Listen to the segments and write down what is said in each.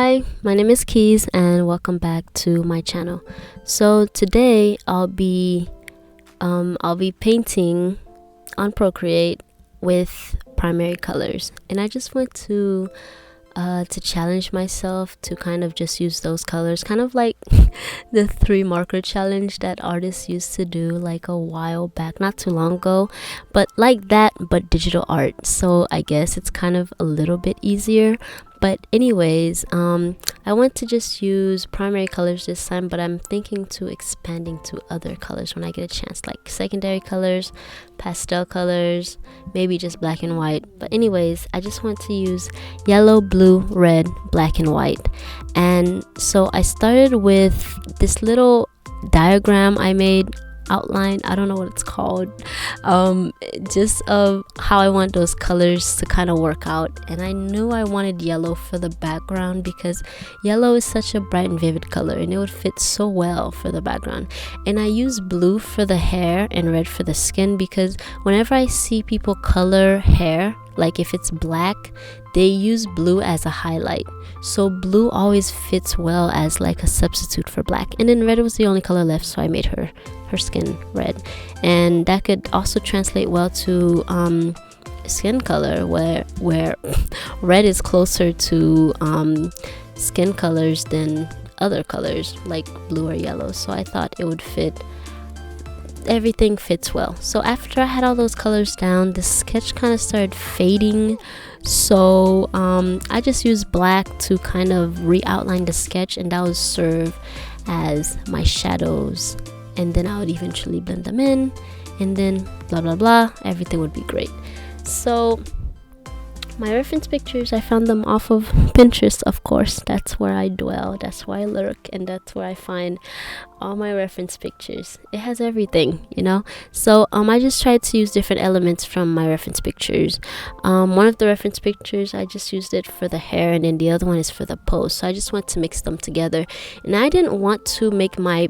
Hi, my name is Keys and welcome back to my channel. So today I'll be painting on Procreate with primary colors, and I just want to challenge myself to kind of just use those colors, kind of like the 3 marker challenge that artists used to do like a while back, not too long ago, but like that, but digital art. So I guess it's kind of a little bit easier. But anyways, I want to just use primary colors this time, but I'm thinking to expanding to other colors when I get a chance, like secondary colors, pastel colors, maybe just black and white. But anyways, I just want to use yellow, blue, red, black and white. And so I started with this little diagram I made, outline, I don't know what it's called, just of how I want those colors to kind of work out. And I knew I wanted yellow for the background because yellow is such a bright and vivid color and it would fit so well for the background. And I use blue for the hair and red for the skin because whenever I see people color hair, like if it's black, they use blue as a highlight. So blue always fits well as like a substitute for black. And then red was the only color left, so I made her skin red. And that could also translate well to skin color, where red is closer to skin colors than other colors like blue or yellow. So I thought it would fit. Everything fits well. So after I had all those colors down, the sketch kind of started fading, so I just used black to kind of re-outline the sketch, and that would serve as my shadows, and then I would eventually blend them in, and then blah blah blah, everything would be great. So my reference pictures, I found them off of Pinterest, of course. That's where I dwell, that's where I lurk, and that's where I find all my reference pictures. It has everything, you know. So I just tried to use different elements from my reference pictures. One of the reference pictures, I just used it for the hair, and then the other one is for the pose. So I just want to mix them together, and I didn't want to make my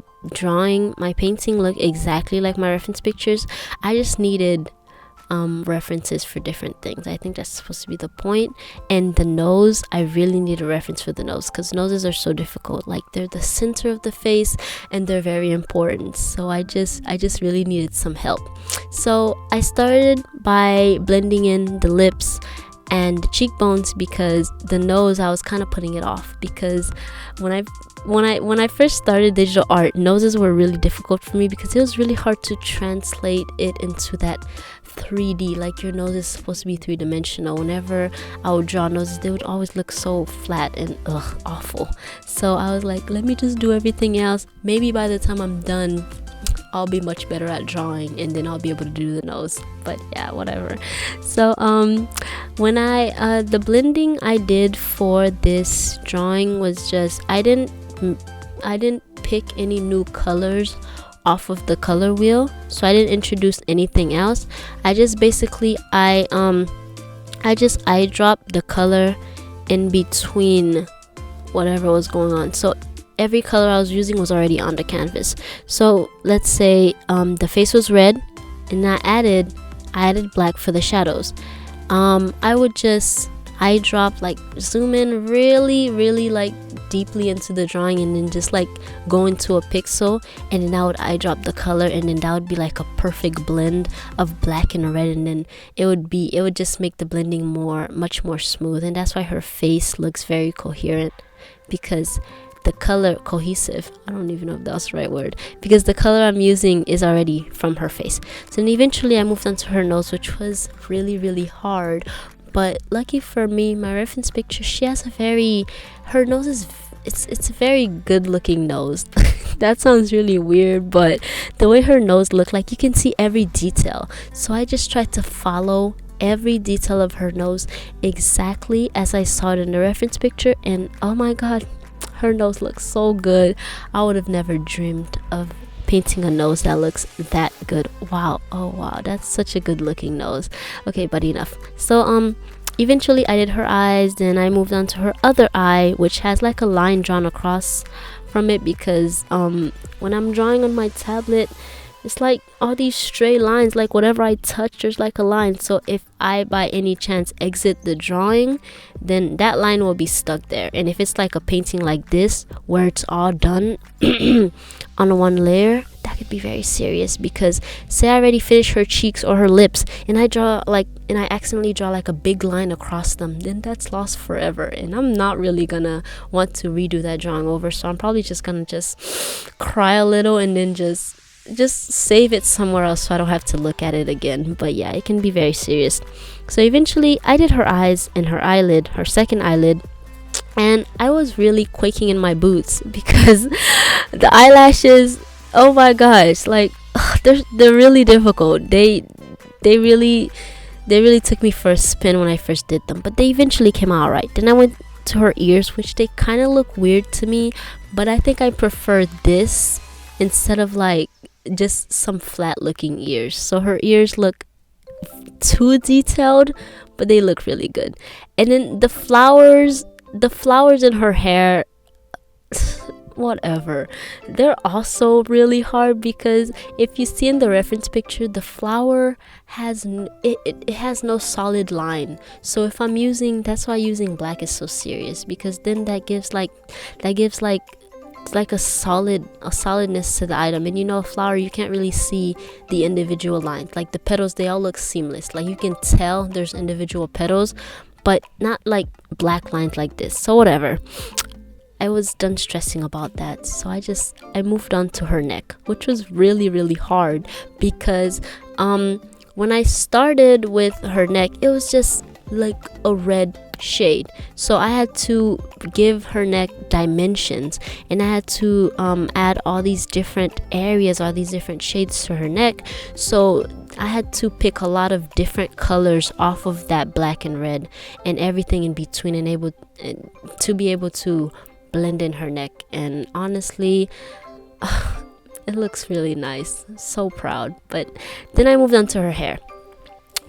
painting look exactly like my reference pictures. I just needed references for different things. I think that's supposed to be the point. And the nose, I really need a reference for the nose because noses are so difficult. Like they're the center of the face and they're very important. So I just really needed some help. So I started by blending in the lips and the cheekbones, because the nose, I was kind of putting it off because when I first started digital art, noses were really difficult for me because it was really hard to translate it into that 3D. Like your nose is supposed to be 3-dimensional. Whenever I would draw noses, they would always look so flat and awful. So I was like, let me just do everything else. Maybe by the time I'm done, I'll be much better at drawing, and then I'll be able to do the nose. But yeah, whatever. So when the blending I did for this drawing was just, I didn't pick any new colors off of the color wheel, so I didn't introduce anything else. I just basically I just eyedropped the color in between whatever was going on. So every color I was using was already on the canvas. So let's say the face was red, and I added black for the shadows. I would just eyedrop, like zoom in really like deeply into the drawing, and then just like go into a pixel, and then I would eyedrop the color, and then that would be like a perfect blend of black and red, and then it would just make the blending much more smooth. And that's why her face looks very coherent, because the color cohesive, I don't even know if that's the right word, because the color I'm using is already from her face. So then eventually I moved on to her nose, which was really hard. But lucky for me, my reference picture, she has her nose is, it's a very good looking nose. That sounds really weird, but the way her nose looked, like you can see every detail. So I just tried to follow every detail of her nose exactly as I saw it in the reference picture, and oh my god, her nose looks so good. I would have never dreamed of painting a nose that looks that good. Wow, oh wow, that's such a good looking nose. Okay, but enough. So eventually I did her eyes, then I moved on to her other eye, which has like a line drawn across from it, because when I'm drawing on my tablet, It's like all these straight lines, like whatever I touch there's like a line. So if I by any chance exit the drawing, then that line will be stuck there. And if it's like a painting like this where it's all done on one layer, that could be very serious. Because say I already finished her cheeks or her lips and I accidentally draw like a big line across them, then that's lost forever, and I'm not really gonna want to redo that drawing over. So I'm probably just gonna cry a little and then just save it somewhere else so I don't have to look at it again. But yeah, it can be very serious. So eventually I did her eyes and her eyelid, her second eyelid, and I was really quaking in my boots because the eyelashes, oh my gosh, like they're really difficult. They really took me for a spin when I first did them, but they eventually came out right. Then I went to her ears, which they kind of look weird to me, but I think I prefer this instead of like just some flat looking ears. So her ears look too detailed, but they look really good. And then the flowers in her hair, whatever, they're also really hard, because if you see in the reference picture, the flower has it has no solid line. So if I'm using, that's why using black is so serious, because then that gives like it's like a solidness to the item. And you know, a flower, you can't really see the individual lines. Like the petals, they all look seamless, like you can tell there's individual petals, but not like black lines like this. So whatever, I was done stressing about that. So I moved on to her neck, which was really hard, because when I started with her neck, it was just like a red shade. So I had to give her neck dimensions, and I had to add all these different areas, all these different shades to her neck. So I had to pick a lot of different colors off of that black and red and everything in between, and to be able to blend in her neck. And honestly, it looks really nice. So proud. But then I moved on to her hair.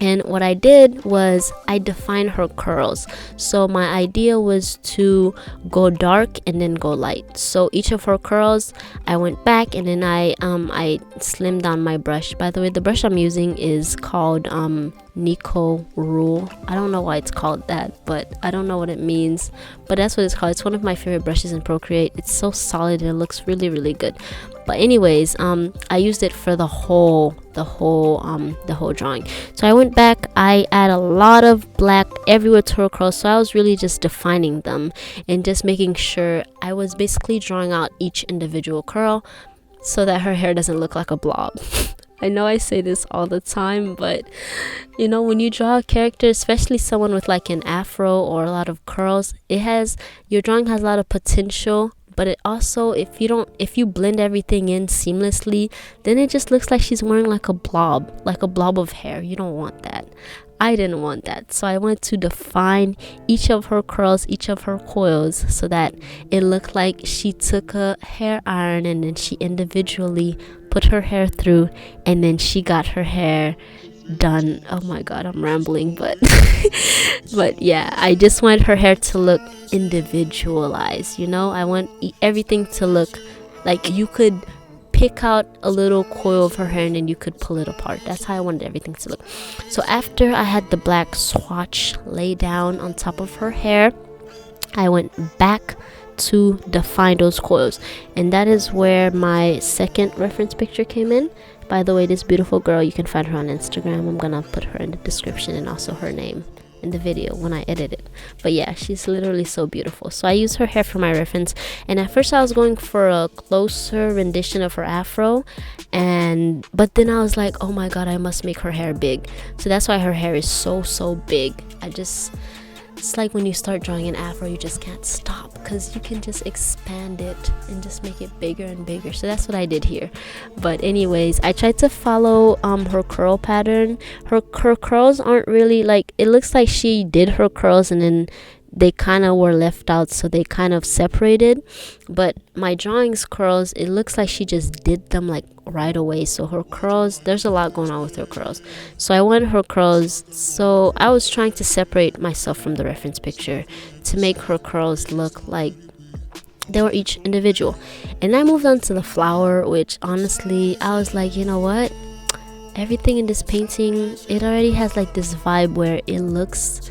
And what I did was I defined her curls. So my idea was to go dark and then go light. So each of her curls, I went back and then I slimmed down my brush. By the way, the brush I'm using is called Nico Rule. I don't know why it's called that, but I don't know what it means, but that's what it's called. It's one of my favorite brushes in Procreate. It's so solid and it looks really good. But anyways, I used it for the whole drawing. So I went back, I add a lot of black everywhere to her curls. So I was really just defining them and just making sure I was basically drawing out each individual curl so that her hair doesn't look like a blob. I know I say this all the time, but you know, when you draw a character, especially someone with like an afro or a lot of curls, your drawing has a lot of potential. But it also, if you blend everything in seamlessly, then it just looks like she's wearing like a blob of hair. You don't want that. I didn't want that. So I wanted to define each of her curls, each of her coils, so that it looked like she took a hair iron and then she individually put her hair through, and then she got her hair done. Oh my god, I'm rambling, but but yeah, I just want her hair to look individualized. You know, I want everything to look like you could pick out a little coil of her hair and then you could pull it apart. That's how I wanted everything to look. So after I had the black swatch lay down on top of her hair, I went back to define those coils, and that is where my second reference picture came in. By the way, this beautiful girl, you can find her on Instagram. I'm gonna put her in the description and also her name in the video when I edit it. But yeah, she's literally so beautiful. So I used her hair for my reference, and at first I was going for a closer rendition of her afro, but then I was like, oh my god, I must make her hair big. So that's why her hair is so big. It's like when you start drawing an afro, you just can't stop, because you can just expand it and just make it bigger and bigger. So that's what I did here. But anyways, I tried to follow her curl pattern. Her curls aren't really like, it looks like she did her curls and then they kind of were left out, so they kind of separated. But my drawing's curls, it looks like she just did them like right away. So her curls, there's a lot going on with her curls. So I wanted her curls, so I was trying to separate myself from the reference picture to make her curls look like they were each individual. And I moved on to the flower, which honestly I was like, you know what, everything in this painting, it already has like this vibe where it looks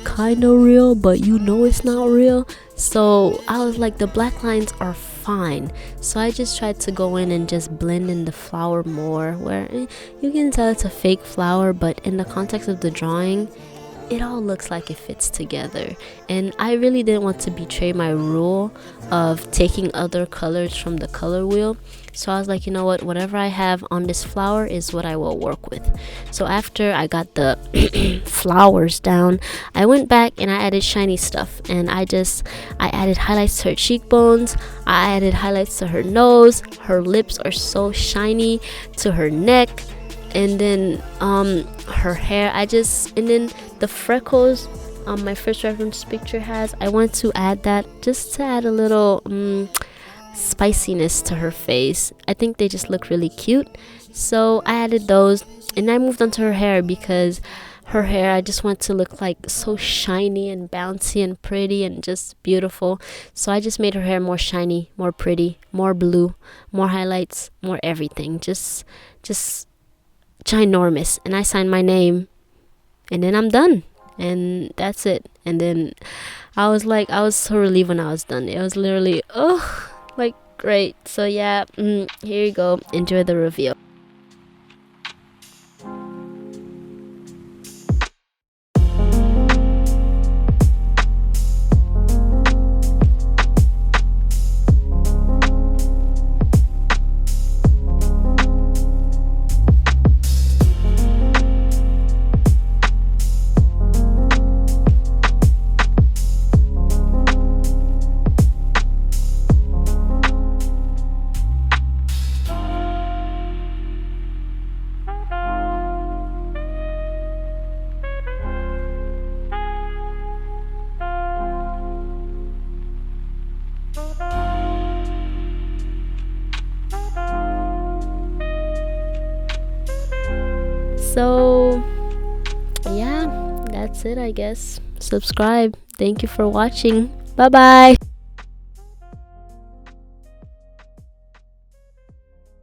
kind of real, but you know it's not real. So I was like, the black lines are fine. So I just tried to go in and just blend in the flower more, where you can tell it's a fake flower, but in the context of the drawing, it all looks like it fits together. And I really didn't want to betray my rule of taking other colors from the color wheel. So I was like, you know what, whatever I have on this flower is what I will work with. So after I got the flowers down, I went back and I added shiny stuff, and I added highlights to her cheekbones, I added highlights to her nose, her lips are so shiny, to her neck, and then her hair, and then the freckles my first reference picture has, I want to add that just to add a little spiciness to her face. I think they just look really cute, so I added those. And I moved on to her hair, because her hair, I just want to look like so shiny and bouncy and pretty and just beautiful. So I just made her hair more shiny, more pretty, more blue, more highlights, more everything, just ginormous. And I signed my name, and then I'm done, and that's it. And then I was so relieved when I was done. It was literally like great. So yeah, here you go, enjoy the reveal. So yeah, that's it, I guess. Subscribe. Thank you for watching. Bye bye.